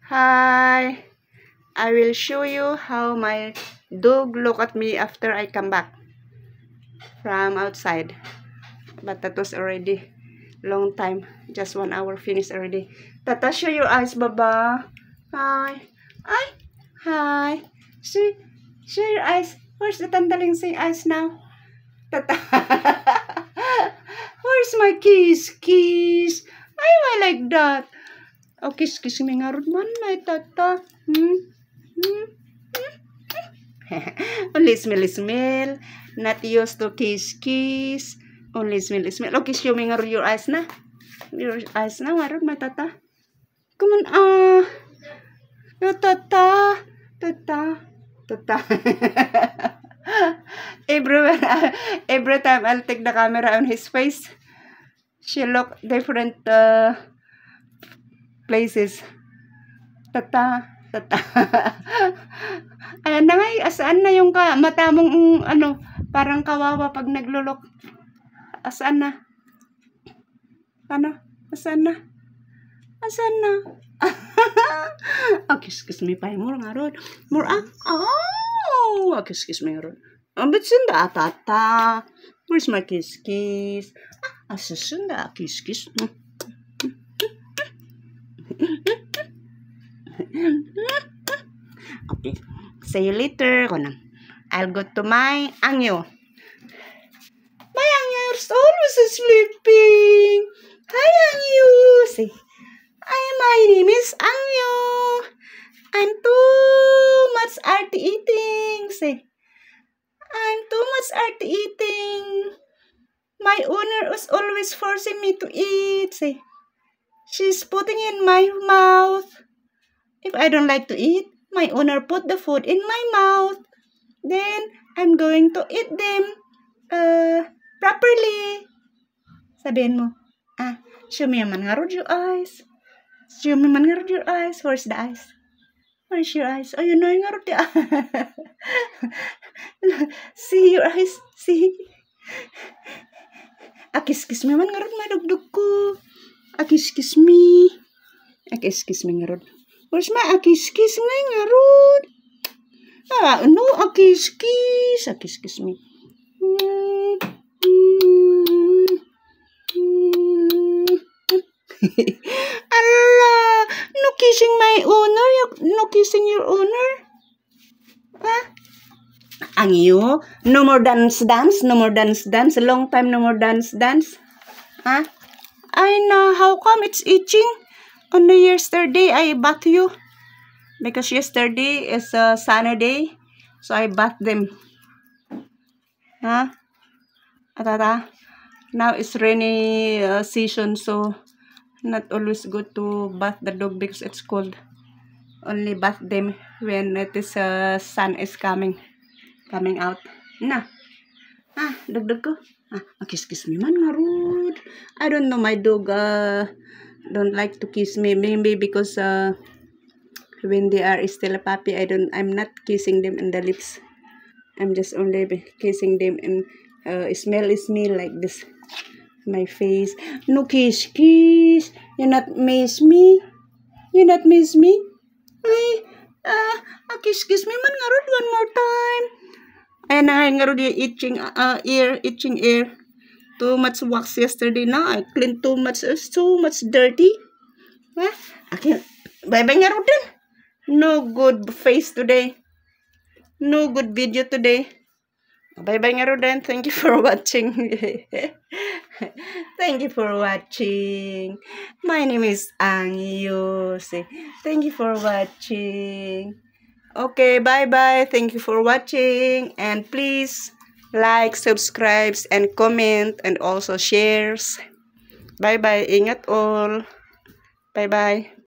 Hi, I will show you how my dog look at me after I come back from outside. But that was already long time, just 1 hour finished already. Tata, show your eyes, Baba. Hi, hi. Show your eyes. Where's the tandaling say eyes now? Tata. Where's my kiss? Kiss. Why am I like that? Oh, kiss me nga ron man, my tata. Only smell. Not used to kiss. Only smell. Okay, show me nga ron your eyes na. Your eyes na, nga ron, my tata. Come on, your tata. Tata. Every time I'll take the camera on his face, she look different places. Tata. Ayan na nga, asaan na yung mata mong parang kawawa pag naglulok. Asaan na? Asaan na? Kiss me pa more nga ron. More kiss me nga ron. Sunda tata. Where's my kiss? Sunda kiss. Okay. See you later. I'll go to my Angyo. My Angyo's always sleeping. Hi, Angyo. Say, my name is Angyo. I'm too much arty eating. Say, I'm too much arty eating. My owner is always forcing me to eat. Say, she's putting in my mouth. If I don't like to eat, my owner put the food in my mouth. Then, I'm going to eat them properly. Sabihin mo, show me man nga ron your eyes. Show me man nga ron your eyes. Where's the eyes? Where's your eyes? Oh, you know nga ron the eyes. See your eyes. See? Kiss me man nga ron, madugdug ko. Kiss me. Kiss me nga ron. Where's my kiss nga ron? No, kiss me. Allah, no kissing my owner, no kissing your owner. Angyo, no more dance, long time no more dance. I know, how come it's itching? On the yesterday, I bath you. Because yesterday is a sunny day, so I bath them. Tata? Now it's rainy season, so not always good to bath the dog because it's cold. Only bath them when it is sun is coming out. Na. Dugdug ko. Kiss me man nga rude. I don't know, my dog don't like to kiss me. Maybe because when they are still a puppy, I'm not kissing them in the lips. I'm just only kissing them and smell like this. My face. No kiss. You not miss me? Kiss me man nga ron one more time. Ayan na nga ron yung itching ear. Too much wax yesterday. Now I clean too much. So much dirty. Okay. Bye-bye nga ron din. No good face today. No good video today. Bye-bye nga ron din. Thank you for watching. Thank you for watching. My name is Angyo. Thank you for watching. Okay, bye-bye. Thank you for watching. And please like, subscribe, and comment, and also shares. Bye-bye. Ingat all. Bye-bye.